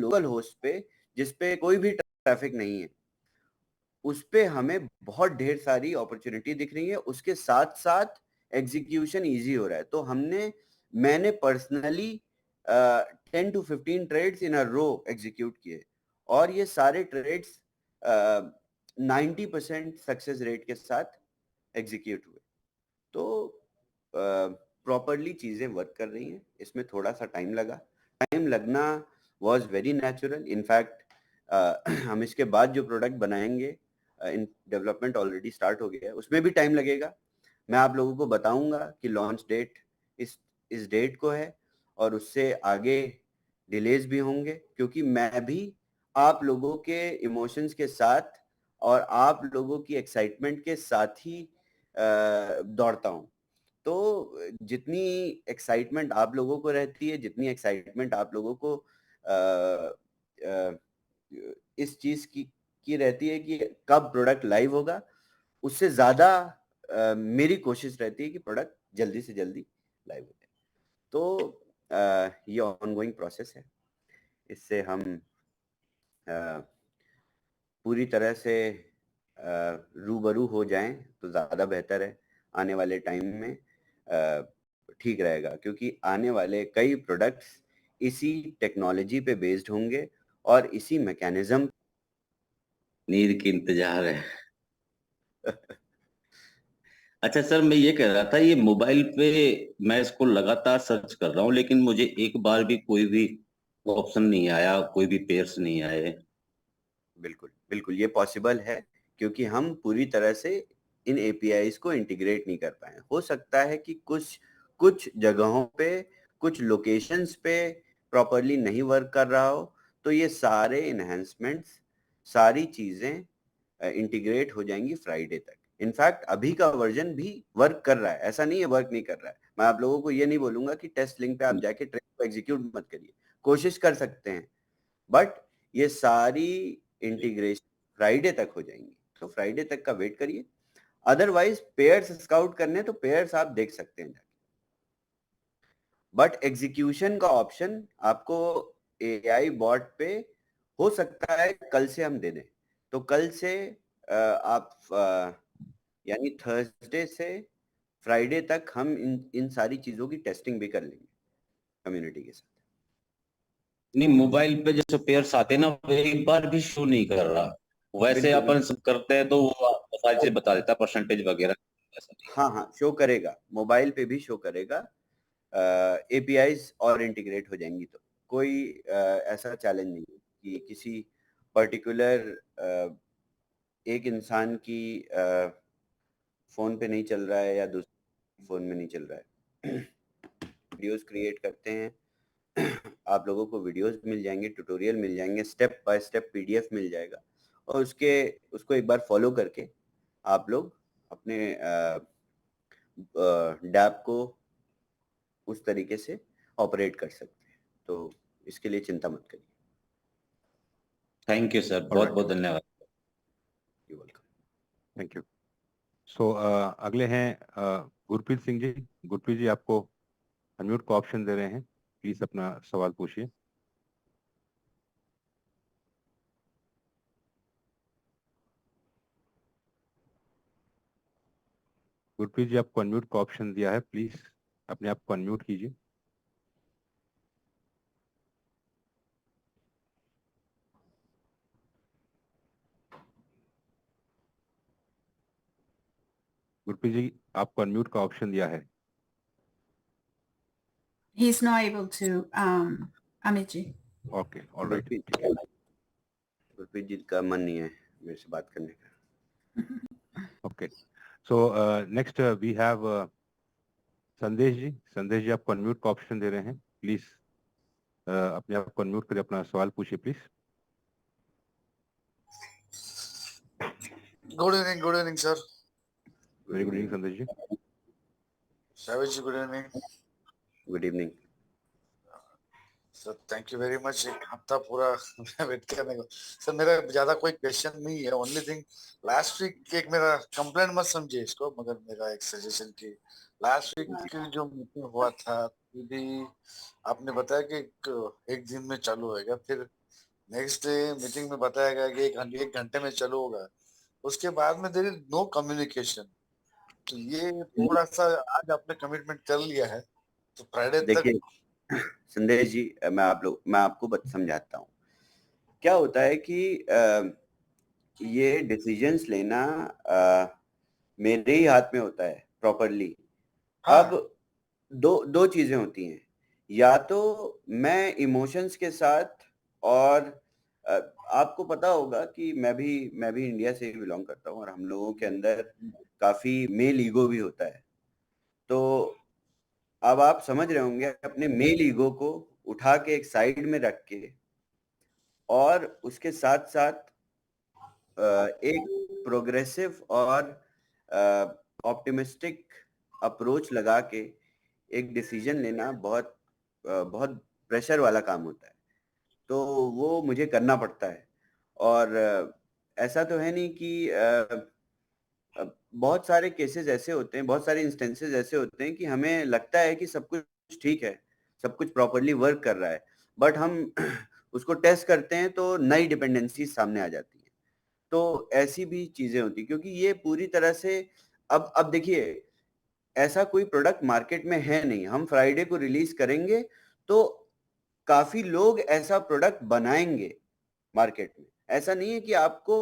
Local host पे जिस पे कोई भी ट्रैफिक नहीं है, उस पे हमें बहुत ढेर सारी अपॉर्चुनिटी दिख रही है, उसके साथ साथ एग्जीक्यूशन इजी हो रहा है। तो मैंने personally 10 to 15 trades in a row execute किए, और ये सारे ट्रेड्स 90% सक्सेस रेट के साथ एग्जीक्यूट हुए। तो प्रॉपरली चीज़ें वर्क कर रही हैं। इसमें थोड़ा सा टाइम लगना वॉज वेरी नेचुरल। इनफैक्ट हम इसके बाद जो प्रोडक्ट बनाएंगे, इन डेवलपमेंट ऑलरेडी स्टार्ट हो गया है, उसमें भी टाइम लगेगा। मैं आप लोगों को बताऊंगा कि लॉन्च डेट इस डेट को है, और उससे आगे डिलेज भी होंगे, क्योंकि मैं भी आप लोगों के इमोशंस के साथ और आप लोगों की एक्साइटमेंट के साथ ही दौड़ता हूँ। तो जितनी एक्साइटमेंट आप लोगों को रहती है, जितनी एक्साइटमेंट आप लोगों को इस चीज की रहती है कि कब प्रोडक्ट लाइव होगा, उससे ज्यादा मेरी कोशिश रहती है कि प्रोडक्ट जल्दी से जल्दी लाइव हो जाए। तो ये ऑनगोइंग प्रोसेस है। इससे हम पूरी तरह से रूबरू हो जाएं तो ज़्यादा बेहतर है। आने वाले टाइम में ठीक रहेगा, क्योंकि आने वाले कई प्रोडक्ट्स इसी टेक्नोलॉजी पे बेस्ड होंगे और इसी मैकेनिज्म। नींद की इंतजार है। अच्छा सर, मैं ये कह रहा था, ये मोबाइल पे मैं इसको लगातार सर्च कर रहा हूँ, लेकिन मुझे एक बार भी कोई भी ऑप्शन नहीं आया, कोई भी पेयर्स नहीं आए। बिल्कुल बिल्कुल, ये पॉसिबल है, क्योंकि हम पूरी तरह से इन एपीआईज को इंटीग्रेट नहीं कर पाए। हो सकता है कि कुछ कुछ जगहों पे, कुछ लोकेशंस पे प्रॉपरली नहीं वर्क कर रहा हो, तो ये सारे इन्हेंसमेंट्स, सारी चीजें इंटीग्रेट हो जाएंगी फ्राइडे तक। इनफैक्ट अभी का वर्जन भी वर्क कर रहा है, ऐसा नहीं है वर्क नहीं कर रहा है। मैं आप लोगों को ये नहीं बोलूंगा कि टेस्ट लिंक पे आप जाके ट्रेन को एग्जीक्यूट मत करिए, कोशिश कर सकते हैं, बट ये सारी इंटीग्रेशन फ्राइडे तक हो जाएंगी। तो फ्राइडे तक का वेट करिए। अदरवाइज पेयर्स स्काउट करने तो पेयर्स आप देख सकते हैं जाके, बट एग्जीक्यूशन का ऑप्शन आपको एआई बॉट पे हो सकता है कल से हम दे दें। तो कल से आप यानी थर्सडे से फ्राइडे तक हम इन सारी चीजों की टेस्टिंग भी कर लेंगे कम्युनिटी के साथ। नहीं, मोबाइल पे जैसे पेयर्स आते हैं ना, वो एक बार भी शो नहीं कर रहा। वैसे बिल्कुल अपन सब करते हैं तो वो सारी चीज बता देता, परसेंटेज वगैरह। ऐसा नहीं। हाँ हाँ, शो करेगा, मोबाइल पे भी शो करेगा। एपीआईज और इंटीग्रेट हो जाएंगी, तो कोई ऐसा चैलेंज नहीं है कि किसी पर्टिकुलर एक इंसान की फोन पे नहीं चल रहा है या दूसरे फोन में नहीं चल रहा है। वीडियोस क्रिएट करते हैं, आप लोगों को वीडियोस मिल जाएंगे, ट्यूटोरियल मिल जाएंगे, स्टेप बाय स्टेप पीडीएफ मिल जाएगा, और उसको एक बार फॉलो करके आप लोग अपने डैप को उस तरीके से ऑपरेट कर सकते हैं। तो इसके लिए चिंता मत करिए। थैंक यू सर, बहुत बहुत धन्यवाद। You welcome. Thank you. So अगले हैं गुरप्रीत सिंह जी। गुरप्रीत जी, आपको अनम्यूट का ऑप्शन दे रहे हैं, प्लीज अपना सवाल पूछिए। गुरप्रीत जी, आपको अनम्यूट का ऑप्शन दिया है, प्लीज अपने आप को अनम्यूट कीजिए। गुरप्रीत जी, आपको अनम्यूट का ऑप्शन दिया है। He's not able to, Amit ji. Okay, alright, ठीक है। गुरप्रीत जी का मन नहीं है मेरे से बात करने का। Okay, so next we have Sandesh ji. संदेश जी, आपको अनम्यूट का ऑप्शन दे रहे हैं, प्लीज अपने आप को अनम्यूट करके अपना सवाल पूछिए please. Good evening, sir. Very good evening संदेश जी। Savage ji, good evening. Good evening. Sir thank you very much. एक हफ्ता पूरा वेट करने को। सर मेरा ज्यादा कोई क्वेश्चन नहीं है, ओनली थिंग लास्ट वीक एक मेरा कंप्लेंट मत समझिए इसको, मगर मेरा एक सजेशन की लास्ट वीक जो मीटिंग हुआ था भी आपने बताया कि एक दिन में चालू होएगा, फिर नेक्स्ट डे मीटिंग में बताया गया कि एक घंटे में चालू होगा, उसके बाद में देयर इज नो कम्युनिकेशन। तो ये थोड़ा सा आज आपने कमिटमेंट कर लिया है तो फ्राइडे तक। देखिए संदेश जी, मैं आपको समझाता हूँ। क्या होता है कि ये डिसीजंस लेना मेरे ही हाथ में होता है प्रॉपरली। हाँ अब दो चीजें होती हैं, या तो मैं इमोशंस के साथ, और आपको पता होगा कि मैं भी इंडिया से ही बिलोंग करता हूँ, और हम लोगों के अंदर काफी मेल ईगो भी होता है। तो अब आप समझ रहे होंगे, अपने मेल ईगो को उठा के एक साइड में रख के, और उसके साथ साथ एक प्रोग्रेसिव और ऑप्टिमिस्टिक अप्रोच लगा के एक डिसीजन लेना बहुत प्रेशर वाला काम होता है। तो वो मुझे करना पड़ता है। और ऐसा तो है नहीं कि बहुत सारे केसेस ऐसे होते हैं, बहुत सारे इंस्टेंसेस ऐसे होते हैं कि हमें लगता है कि सब कुछ ठीक है, सब कुछ प्रॉपरली वर्क कर रहा है, बट हम उसको टेस्ट करते हैं तो नई डिपेंडेंसी सामने आ जाती है। तो ऐसी भी चीजें होती, क्योंकि ये पूरी तरह से अब देखिए, ऐसा कोई प्रोडक्ट मार्केट में है नहीं। हम फ्राइडे को रिलीज करेंगे तो काफी लोग ऐसा प्रोडक्ट बनाएंगे मार्केट में। ऐसा नहीं है कि आपको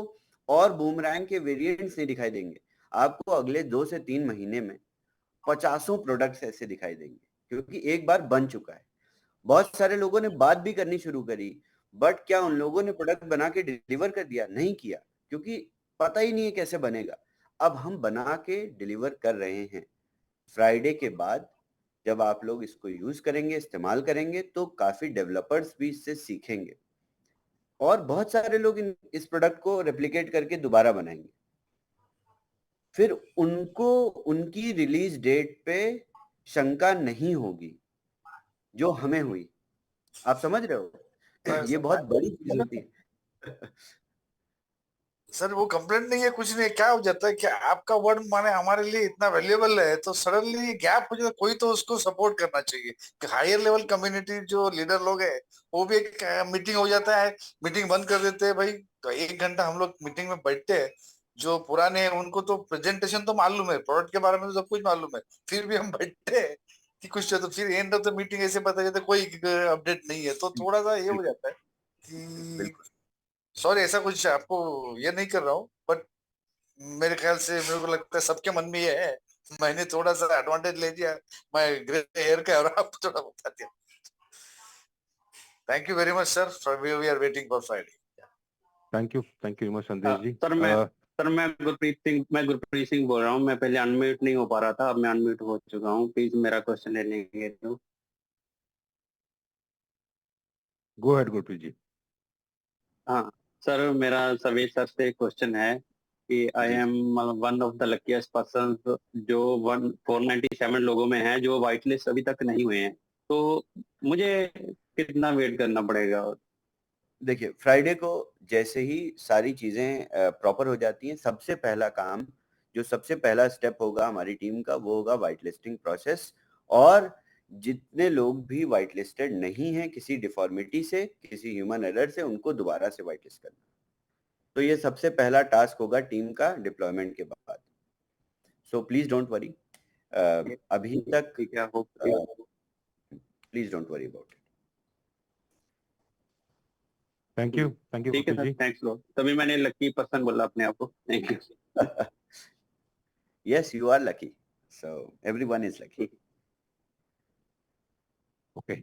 और बूमरैंग के वेरिएंट्स नहीं दिखाई देंगे, आपको अगले 2 से 3 महीने में 50 प्रोडक्ट्स ऐसे दिखाई देंगे, क्योंकि एक बार बन चुका है। बहुत सारे लोगों ने बात भी करनी शुरू करी, बट क्या उन लोगों ने प्रोडक्ट बना के डिलीवर कर दिया? नहीं किया, क्योंकि पता ही नहीं है कैसे बनेगा। अब हम बना के डिलीवर कर रहे हैं। फ्राइडे के बाद जब आप लोग इसको यूज करेंगे, इस्तेमाल करेंगे, तो काफी डेवलपर्स भी इससे सीखेंगे, और बहुत सारे लोग इस प्रोडक्ट को रेप्लिकेट करके दोबारा बनाएंगे। फिर उनको उनकी रिलीज डेट पे शंका नहीं होगी जो हमें हुई। आप समझ रहे हो? ये बहुत बड़ी चीज होती है। सर वो कंप्लेंट नहीं है, कुछ नहीं है। क्या हो जाता है कि आपका वर्ड माने हमारे लिए इतना वैल्यूएबल है, तो सडनली गैप हो जाता है। कोई तो उसको सपोर्ट करना चाहिए कि हायर लेवल कम्युनिटी जो लीडर लोग है वो भी एक मीटिंग हो जाता है, मीटिंग बंद कर देते हैं भाई। तो 1 घंटा हम लोग मीटिंग में बैठते हैं। जो पुराने हैं उनको तो प्रेजेंटेशन तो मालूम है, प्रोडक्ट के बारे में तो सब कुछ मालूम है, फिर भी हम बैठते हैं कि कुछ तो फिर एंड ऑफ द मीटिंग ऐसे पता चलता है कोई अपडेट नहीं है। तो थोड़ा सा ये हो बिल्कुल जाता है कि बिल्कुल। सॉरी, ऐसा कुछ आपको ये नहीं कर रहा हूँ, बट मेरे ख्याल से मेरे को लगता है सबके मन में ये है। मैंने थोड़ा सा एडवांटेज ले लिया, मैं ग्रे हेयर का, और आपको थोड़ा बता दिया। Thank you very much sir, we are waiting for Friday. Thank you very much Sandesh ji. Sir मैं गुरप्रीत सिंह बोल रहा हूँ। मैं पहले अनम्यूट नहीं हो पा रहा था, अब मैं अनम्यूट हो चुका हूँ। प्लीज मेरा क्वेश्चन ले लेंगे तो। Go ahead Gurpreet ji. हाँ सर, मेरा सर्वेश सर से क्वेश्चन है कि आई जी am one of the luckiest person जो 497 लोगों में है जो व्हाइट लिस्ट अभी तक नहीं हुए हैं। तो मुझे कितना वेट करना पड़ेगा? देखिए, फ्राइडे को जैसे ही सारी चीजें प्रॉपर हो जाती हैं, सबसे पहला काम, जो सबसे पहला स्टेप होगा हमारी टीम का, वो होगा व्हाइट लिस्टिंग प्रोसेस। और जितने लोग भी व्हाइट लिस्टेड नहीं हैं किसी डिफॉर्मिटी से, किसी ह्यूमन एरर से, उनको दोबारा से व्हाइट लिस्ट करना। तो ये सबसे पहला टास्क होगा टीम का डिप्लॉयमेंट के बाद। सो प्लीज डोंट वरी, अभी तक ठीक है, hope please don't worry about thank you ठीक है गुरप्रीत सर, जी। Thanks lot. तभी मैंने लकी पर्सन बोला अपने आप को। Thank you. It. Yes, you are lucky. So everyone is lucky. Okay,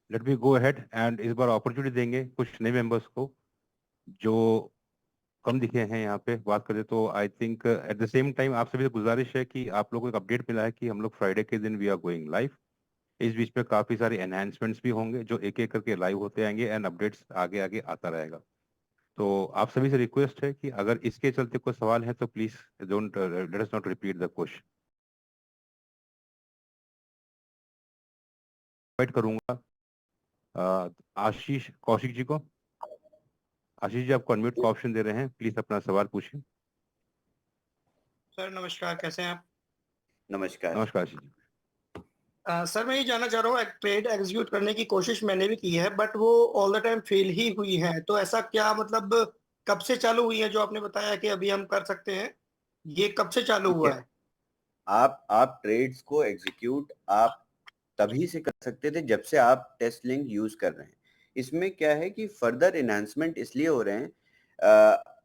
let me go ahead and इस बार अपॉर्चुनिटी देंगे कुछ नए मेंबर्स को जो कम दिखे हैं यहाँ पे बात करें तो। I think at the same time आप सभी से गुजारिश है कि आप लोगों को एक अपडेट मिला है कि हम लोग फ्राइडे के दिन वी आर गोइंग लाइव। इस बीच में काफी सारे एनहांसमेंट्स भी होंगे जो एक एक करके लाइव होते आएंगे एंड अपडेट्स आगे आगे आता रहेगा। तो आप सभी से रिक्वेस्ट है कि अगर इसके चलते कोई सवाल है तो please don't let us not repeat the question. Invite करूंगा आशीष कौशिक जी को। आशीष जी, आपको अनम्यूट का ऑप्शन दे रहे हैं, प्लीज अपना सवाल पूछिए। सर नमस्कार, कैसे हैं आप? नमस्कार। नमस्कार आशीष जी। सर मैं ये जानना चाह रहा हूँ, ट्रेड एग्जीक्यूट करने की कोशिश मैंने भी की है बट वो ऑल द टाइम फेल ही हुई है। तो ऐसा क्या मतलब कब से चालू हुई है जो आपने बताया कि अभी हम कर सकते हैं, ये कब से चालू ठीक हुआ है, है? आप ट्रेड्स को एग्जीक्यूट आप तभी से कर सकते थे जब से आप टेस्ट लिंक यूज कर रहे हैं। इसमें क्या है कि फर्दर इनहांसमेंट इसलिए हो रहे हैं।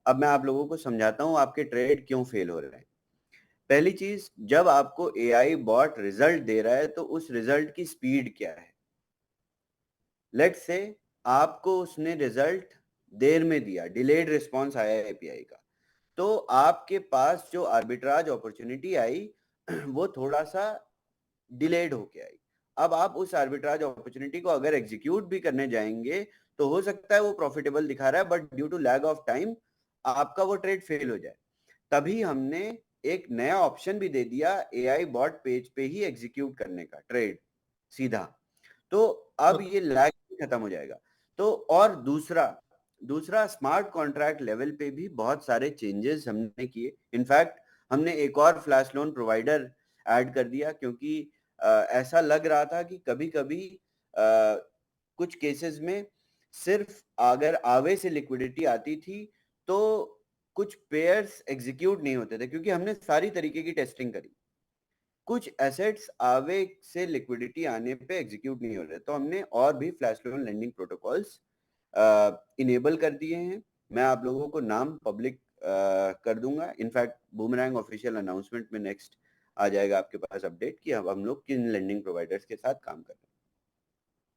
अब मैं आप लोगों को समझाता हूँ आपके ट्रेड क्यों फेल हो रहे हैं। पहली चीज, जब आपको एआई बॉट रिजल्ट दे रहा है तो उस रिजल्ट की स्पीड क्या है। लेट्स से आपको उसने रिजल्ट देर में दिया, डिलेड रिस्पॉन्स आया एपीआई का, तो आपके पास जो आर्बिट्राज अपॉर्चुनिटी आई वो थोड़ा सा डिलेड होके आई। अब आप उस आर्बिट्राज अपॉर्चुनिटी को अगर एग्जीक्यूट भी करने जाएंगे तो हो सकता है वो प्रॉफिटेबल दिखा रहा है, but due to lag of time आपका वो ट्रेड फेल हो जाए। तभी हमने एक नया ऑप्शन भी दे दिया एआई बॉट पेज पे ही एग्जीक्यूट करने का ट्रेड सीधा। तो अब ये लैग खत्म हो जाएगा। तो और दूसरा स्मार्ट कॉन्ट्रैक्ट लेवल पे भी बहुत सारे चेंजेस हमने किए। इनफैक्ट हमने एक और फ्लैश लोन प्रोवाइडर ऐड कर दिया, क्योंकि ऐसा लग रहा था कि कभी कभी कुछ केसेस में सिर्फ अगर आवे से लिक्विडिटी आती थी तो कुछ पेयर्स एग्जीक्यूट नहीं होते थे, क्योंकि हमने सारी तरीके की टेस्टिंग करी। कुछ एसेट्स आवे से लिक्विडिटी आने पे एग्जीक्यूट नहीं हो रहे, तो हमने और भी flash loan lending protocols enable कर दिए हैं। मैं आप लोगों को नाम पब्लिक कर दूंगा। इनफैक्ट बूमरैंग ऑफिशियल अनाउंसमेंट में नेक्स्ट आ जाएगा आपके पास अपडेट कि अब हम लोग किन लेंडिंग प्रोवाइडर्स के साथ काम कर रहे हैं।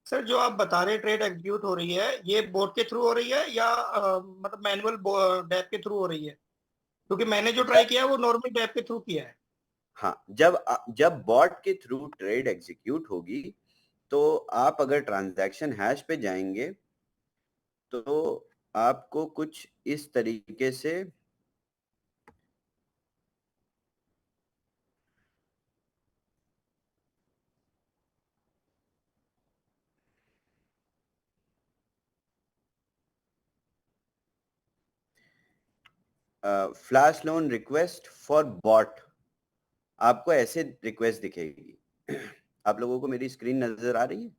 सर जो आप बता रहे ट्रेड एग्जीक्यूट हो रही है, ये बोट के थ्रू हो रही है या मतलब मैनुअल डैप के थ्रू हो रही है? क्योंकि मैंने जो ट्राई किया है वो नॉर्मल डैप के थ्रू किया है। हाँ, जब बॉट के थ्रू ट्रेड एग्जीक्यूट होगी तो आप अगर ट्रांजैक्शन हैश पे जाएंगे तो आपको कुछ इस तरीके से flash loan request for bot, आपको ऐसे रिक्वेस्ट दिखेगी। आप लोगों को मेरी स्क्रीन नजर आ रही है?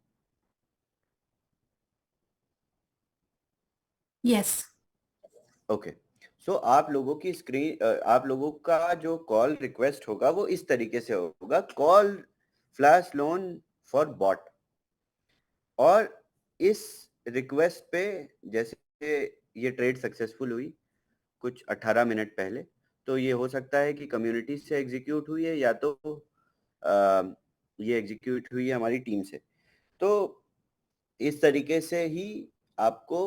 Yes. ओके, सो आप लोगों की स्क्रीन, आप लोगों का जो कॉल रिक्वेस्ट होगा वो इस तरीके से होगा, call flash loan for bot. और इस रिक्वेस्ट पे जैसे ये ट्रेड सक्सेसफुल हुई कुछ 18 मिनट पहले, तो ये हो सकता है कि कम्युनिटी से एग्जीक्यूट हुई है या तो ये एग्जीक्यूट हुई है हमारी टीम से। तो इस तरीके से ही आपको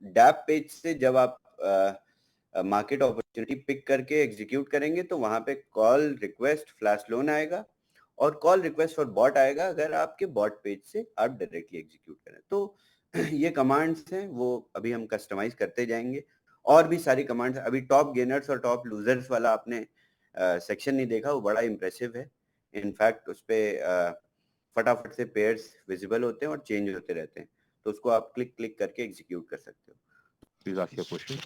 डैप पेज से जब आप मार्केट अपॉर्चुनिटी पिक करके एग्जीक्यूट करेंगे तो वहां पे कॉल रिक्वेस्ट फ्लैश लोन आएगा और कॉल रिक्वेस्ट फॉर बॉट आएगा अगर आपके बॉट पेज से आप डायरेक्टली एग्जीक्यूट करें। तो ये कमांड्स हैं, वो अभी हम कस्टमाइज करते जाएंगे। और भी सारी कमांड्स, अभी टॉप गेनर्स और टॉप लूजर्स वाला आपने सेक्शन नहीं देखा, वो बड़ा इंप्रेसिव है। इनफैक्ट उस पर फटाफट से पेयर्स विजिबल होते हैं और चेंज होते रहते हैं, तो उसको आप क्लिक क्लिक करके एग्जीक्यूट कर सकते हो। Please ask your question.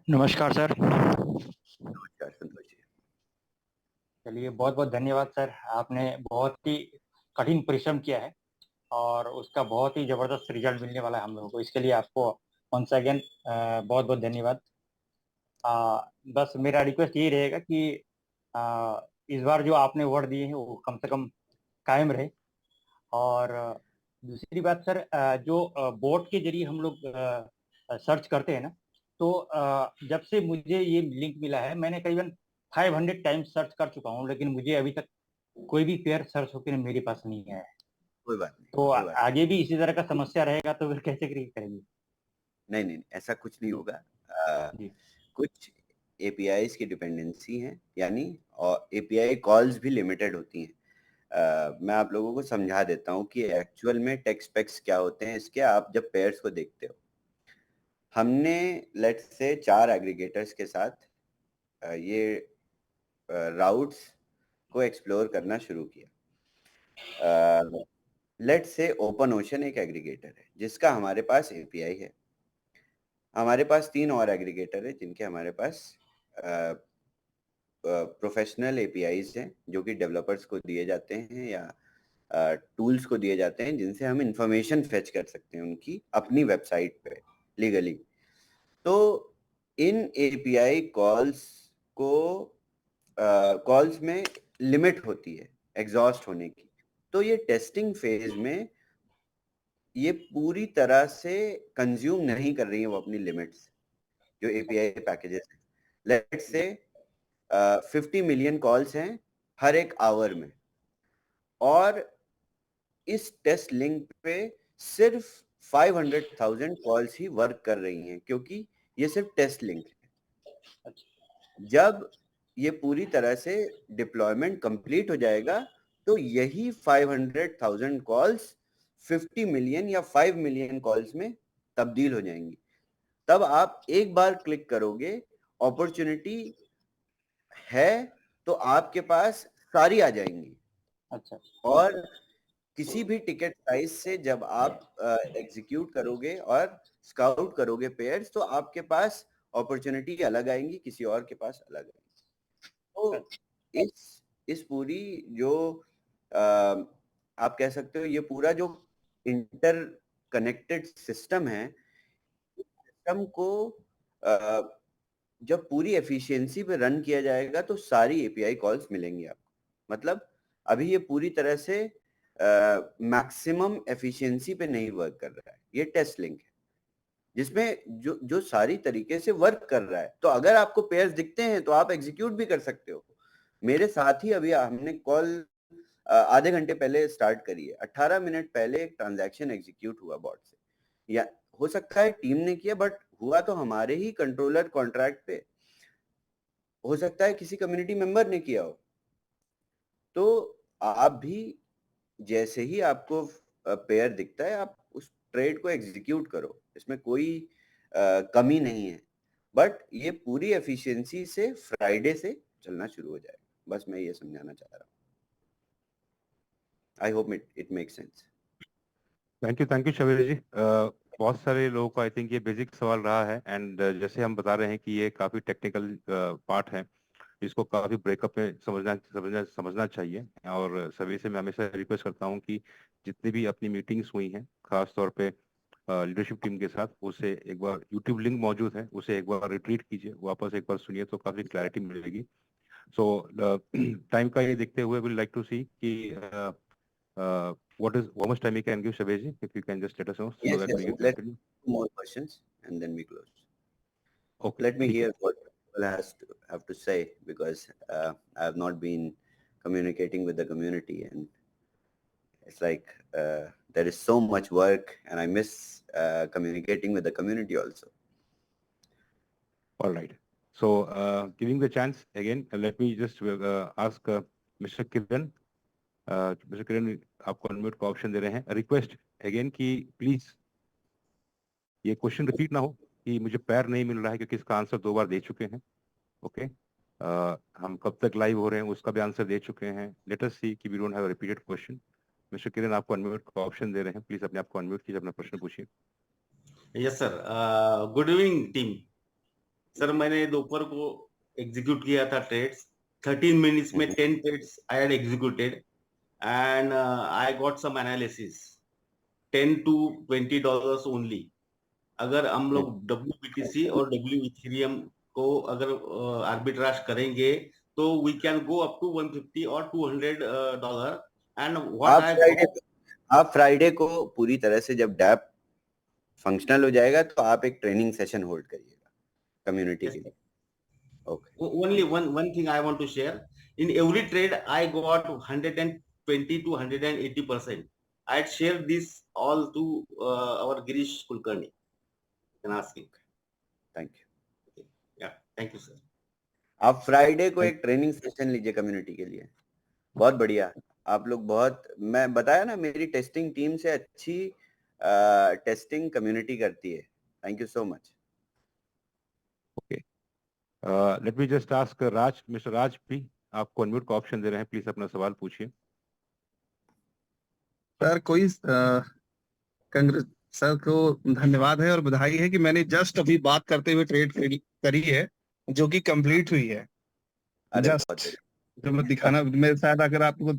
नमस्कार सर। नमस्कार संतोष जी। चलिए बहुत बहुत धन्यवाद सर, आपने बहुत ही कठिन परिश्रम किया है और उसका बहुत ही जबरदस्त रिजल्ट मिलने वाला है हम लोगों को। इसके लिए आपको वंस अगेन बहुत बहुत धन्यवाद। बस मेरा रिक्वेस्ट यही रहेगा कि इस बार जो आपने वर्ड दिए हैं वो कम से कम कायम रहे। और दूसरी बात सर, जो बोट के जरिए हम लोग सर्च करते हैं ना, तो जब से मुझे ये लिंक मिला है मैंने करीबन 500 टाइम्स सर्च कर चुका हूँ, लेकिन मुझे अभी तक कोई भी पेयर सर्च होकर मेरे पास नहीं आया है। कोई बात नहीं, तो कोई बात आगे भी इसी तरह का समस्या रहेगा तो फिर कैसे करेंगे? नहीं, नहीं, ऐसा कुछ नहीं होगा। जी। कुछ एपीआईज की डिपेंडेंसी है, यानी और एपीआई कॉल्स भी लिमिटेड होती हैं। मैं आप लोगों को समझा देता हूँ कि एक्चुअल में टेक स्पेक्स क्या होते हैं इसके, आप जब पेयर्स को देखते हो। हमने लेट्स से 4 एग्रीगेटर्स के साथ ये राउट्स को एक्सप्लोर करना शुरू किया। लेट्स से ओपन ओशन एक एग्रीगेटर है जिसका हमारे पास एपीआई है। हमारे पास 3 और एग्रीगेटर है जिनके हमारे पास प्रोफेशनल एपीआईज हैं जो कि डेवलपर्स को दिए जाते हैं या टूल्स को दिए जाते हैं जिनसे हम इंफॉर्मेशन फेच कर सकते हैं उनकी अपनी वेबसाइट पे लीगली। तो इन एपीआई कॉल्स में लिमिट होती है एग्जॉस्ट होने की। तो ये टेस्टिंग फेज में ये पूरी तरह से कंज्यूम नहीं कर रही है वो अपनी लिमिट्स जो एपीआई पैकेजेस हैं। लेट्स से 50 मिलियन कॉल्स हैं हर एक आवर में, और इस टेस्ट लिंक पे सिर्फ 500,000 कॉल्स ही वर्क कर रही हैं, क्योंकि ये सिर्फ टेस्ट लिंक है। जब ये पूरी तरह से डिप्लॉयमेंट कंप्लीट हो जाएगा तो यही 500,000 कॉल्स 50 मिलियन या 5 मिलियन कॉल्स में तब्दील हो जाएंगी। तब आप एक बार क्लिक करोगे, अपॉर्चुनिटी है तो आपके पास सारी आ जाएंगी। अच्छा। और किसी भी टिकट साइज से जब आप एग्जीक्यूट करोगे और स्काउट करोगे पेयर्स, तो आपके पास अपॉर्चुनिटी अलग आएंगी, किसी और के पास अलग आएंगी। तो इस पूरी जो आप कह सकते हो ये पूरा जो इंटर कनेक्टेड सिस्टम है, सिस्टम को जब पूरी एफिशिएंसी पे रन किया जाएगा तो सारी एपीआई कॉल्स मिलेंगी आपको। मतलब अभी ये पूरी तरह से मैक्सिमम एफिशिएंसी पे नहीं वर्क कर रहा है, ये टेस्ट लिंक है जिसमें जो सारी तरीके से वर्क कर रहा है। तो अगर आपको पेयर्स दिखते हैं तो आप एग्जीक्यूट भी कर सकते हो। मेरे साथ ही अभी हमने कॉल आधे घंटे पहले स्टार्ट करी है, 18 मिनट पहले एक ट्रांजैक्शन एग्जीक्यूट हुआ बॉट से, या हो सकता है टीम ने किया, बट हुआ तो हमारे ही कंट्रोलर कॉन्ट्रैक्ट पे, हो सकता है किसी कम्युनिटी मेंबर ने किया हो। तो आप भी जैसे ही आपको पेयर दिखता है आप उस ट्रेड को एग्जीक्यूट करो, इसमें कोई कमी नहीं है। बट ये पूरी एफिशिएंसी से फ्राइडे से चलना शुरू हो जाएगा, बस मैं ये समझाना चाह रहा हूँ। I hope it makes sense. Thank you Shabir ji. बहुत सारे लोगों का आई थिंक ये बेसिक सवाल रहा है, एंड जैसे हम बता रहे हैं कि ये काफी टेक्निकल पार्ट है, इसको काफी ब्रेकअप में समझना चाहिए। और सभी से मैं हमेशा रिक्वेस्ट करता हूँ कि जितनी भी अपनी मीटिंग्स हुई हैं, खास तौर पे लीडरशिप टीम के साथ, उसे एक बार यूट्यूब लिंक मौजूद है, उसे एक बार रिट्रीट कीजिए, वापस एक बार सुनिए, तो काफी क्लैरिटी मिलेगी। सो टाइम का ये देखते हुए विल लाइक टू सी कि how much time we can give, Shabesh ji, if you can just let us know so that we can Let's continue. more questions and then we close. Okay. Let me hear what people have to say, because I have not been communicating with the community, and it's like there is so much work and I miss communicating with the community also. All right. So giving the chance again, let me just ask Mr. Kiran. Mr. Kiran, आपको unmute का option दे रहे हैं। Request again कि please ये question repeat ना हो कि मुझे पैर नहीं मिल रहा है, क्योंकि इसका आंसर 2 बार दे चुके हैं। ओके, हम कब तक लाइव हो रहे हैं उसका भी आंसर दे चुके हैं। लेट अस सी कि we don't have a repeated question. Mister Kiran, आपको अनम्यूट का ऑप्शन दे रहे हैं, प्लीज अपने आप को अनम्यूट कीजिए, अपना प्रश्न पूछिए। Yes sir, good evening team. Sir मैंने दोपहर को एग्जीक्यूट किया था ट्रेड्स, 13 मिनट्स में 10 trades I had executed and I got some analysis, $10 to $20 only। अगर हम लोग WBTC और W Ethereum को अगर आर्बिट्राज करेंगे तो we can go up to 150 और $200। and आप फ्राइडे को पूरी तरह से जब डैप फंक्शनल हो जाएगा तो आप एक ट्रेनिंग सेशन होल्ड करिएगा कम्युनिटी के लिए। Okay. Only one thing I want to share, in every trade I got 120 to 180%। I had shared this all to our Girish Kulkarni and asking। Thank you। Yeah, thank you sir। आप Friday को एक training session लीजिए community के लिए, बहुत बढ़िया। आप लोग बहुत, मैं बताया ना मेरी टेस्टिंग टीम से अच्छी टेस्टिंग कम्युनिटी करती है। Thank you so much. Okay, let me just ask Raj, mister Raj भी, आपको अनम्यूट का ऑप्शन दे रहे हैं, प्लीज अपना सवाल पूछिए। सर कोई कांग्रेस सर को धन्यवाद है और बधाई है कि मैंने जस्ट अभी बात करते हुए ट्रेड करी है जो कि कंप्लीट हुई है। जस्ट जो मैं दिखाना, मेरे साथ अगर आपको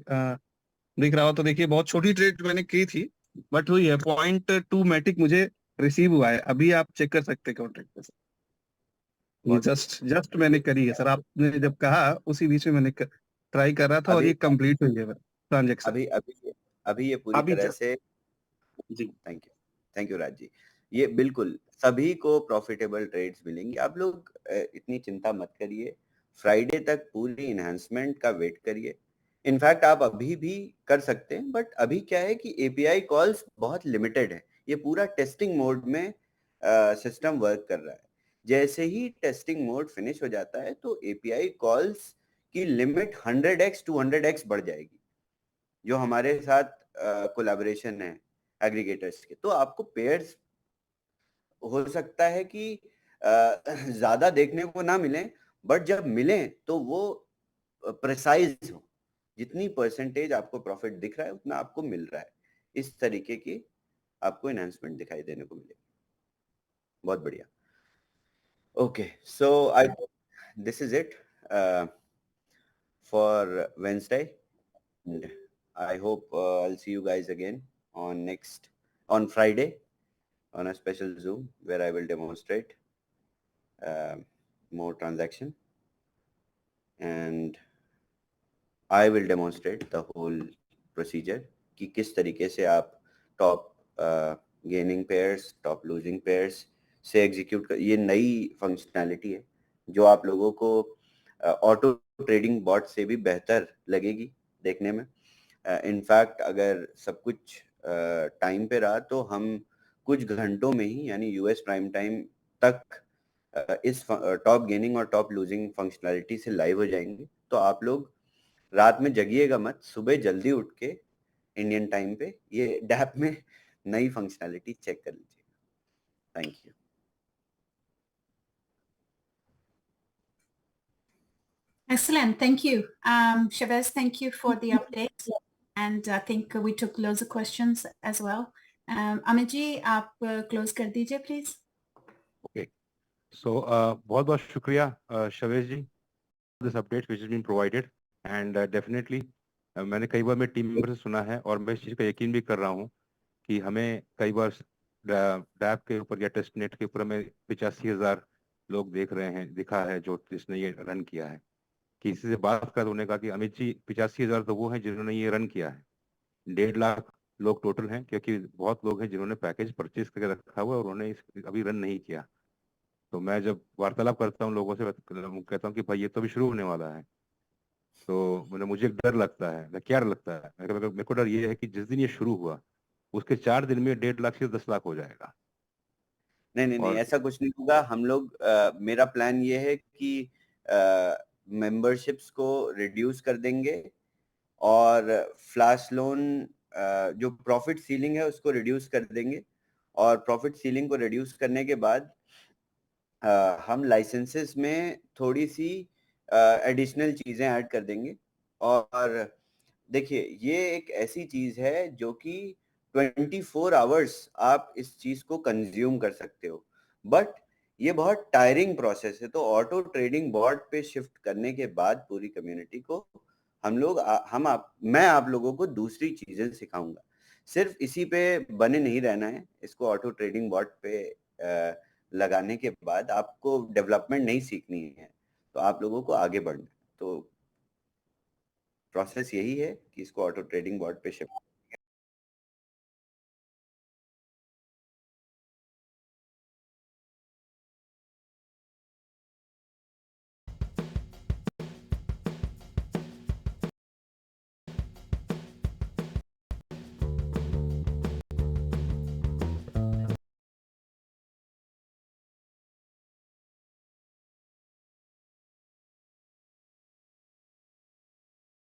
दिख रहा हो तो देखिए, बहुत छोटी ट्रेड मैंने की थी, बट हुई है 0.2 मैटिक मुझे रिसीव हुआ है। अभी आप चेक कर सकते हैं कॉन्ट्रैक्ट पे सर, ये बहुत जस्ट जस्ट मैंने करी है सर। आपने जब कहा उसी बीच में मैंने ट्राई कर रहा था, और अभी ये कंप्लीट हुई है ट्रांजेक्शन अभी अभी अभी ये पूरी अभी तरह जस्ट। से। जी थैंक यू राज जी। ये बिल्कुल सभी को प्रॉफिटेबल ट्रेड्स मिलेंगी। आप लोग इतनी चिंता मत करिए, फ्राइडे तक पूरी इन्हांसमेंट का वेट करिए। इनफैक्ट आप अभी भी कर सकते हैं, बट अभी क्या है कि एपीआई कॉल्स बहुत लिमिटेड है। ये पूरा टेस्टिंग मोड में सिस्टम वर्क कर रहा है। जैसे ही टेस्टिंग मोड फिनिश हो जाता है तो एपीआई कॉल्स की लिमिट 100x 200x बढ़ जाएगी। जो हमारे साथ कोलैबोरेशन है एग्रीगेटर्स के, तो आपको पेयर्स हो सकता है कि ज्यादा देखने को ना मिले, बट जब मिले तो वो प्रिसाइज हो। जितनी परसेंटेज आपको प्रॉफिट दिख रहा है उतना आपको मिल रहा है। इस तरीके की आपको एनहांसमेंट दिखाई देने को मिलेगी। बहुत बढ़िया। Okay, so I this is it for Wednesday, and I hope I'll see you guys again on Friday on a special Zoom where I will demonstrate more transaction, and I will demonstrate the whole procedure कि किस तरीके से आप top gaining pairs, top losing pairs से execute कर। ये नई functionality है जो आप लोगों को ऑटो ट्रेडिंग बॉट से भी बेहतर लगेगी देखने में। इनफैक्ट अगर सब कुछ टाइम पे रहा तो हम कुछ घंटों में ही, यानी यूएस प्राइम टाइम तक इस टॉप गेनिंग और टॉप लूजिंग फंक्शनैलिटी से लाइव हो जाएंगे। तो आप लोग रात में जगिएगा मत, सुबह जल्दी उठ के इंडियन टाइम पे ये डैप में नई फंक्शनैलिटी चेक कर लीजिएगा। Thank you. Excellent. Thank you. Chavez, thank you for the update. And I think we took loads of questions as well. Amit ji, आप close कर दीजिए, please. Okay. So बहुत बहुत शुक्रिया शवेश जी, this update which has been provided, and definitely मैंने कई बार मेरे team member से सुना है, और मैं इस चीज़ का यकीन भी कर रहा हूँ कि हमें कई बार डैप के ऊपर या टेस्टनेट के ऊपर हमें 85,000 लोग देख रहे हैं, दिखा है जो जिसने ये रन किया है। किसी से बात कर, उन्होंने कहा कि अमित जी 85,000 तो वो हैं जिन्होंने ये रन किया है, 1.5 लाख लोग टोटल हैं, क्योंकि बहुत लोग हैं जिन्होंने पैकेज परचेज करके रखा हुआ है और उन्होंने अभी रन नहीं किया। तो मैं जब वार्तालाप करता हूँ लोगों से, कहता हूँ कि भाई ये तो अभी शुरू होने वाला है। तो मुझे एक डर लगता है। क्या डर लगता है? मेरे को डर ये है कि जिस दिन ये शुरू हुआ उसके 4 दिन में 1.5 लाख से 10 लाख हो जाएगा। नहीं, ऐसा कुछ नहीं होगा। हम लोग मेरा प्लान ये है कि मेंबरशिप्स को रिड्यूस कर देंगे, और फ्लैश लोन जो प्रॉफिट सीलिंग है उसको रिड्यूस कर देंगे, और प्रॉफिट सीलिंग को रिड्यूस करने के बाद हम लाइसेंसेस में थोड़ी सी एडिशनल चीज़ें ऐड कर देंगे। और देखिए, ये एक ऐसी चीज़ है जो कि 24 आवर्स आप इस चीज़ को कंज्यूम कर सकते हो, बट ये बहुत टायरिंग प्रोसेस है। तो ऑटो ट्रेडिंग बॉट पे शिफ्ट करने के बाद पूरी कम्युनिटी को मैं आप लोगों को दूसरी चीज़ें सिखाऊंगा। सिर्फ इसी पे बने नहीं रहना है। इसको ऑटो ट्रेडिंग बॉट पे लगाने के बाद आपको डेवलपमेंट नहीं सीखनी है, तो आप लोगों को आगे बढ़ना है। तो प्रोसेस यही है कि इसको ऑटो ट्रेडिंग बॉट पे शिफ्ट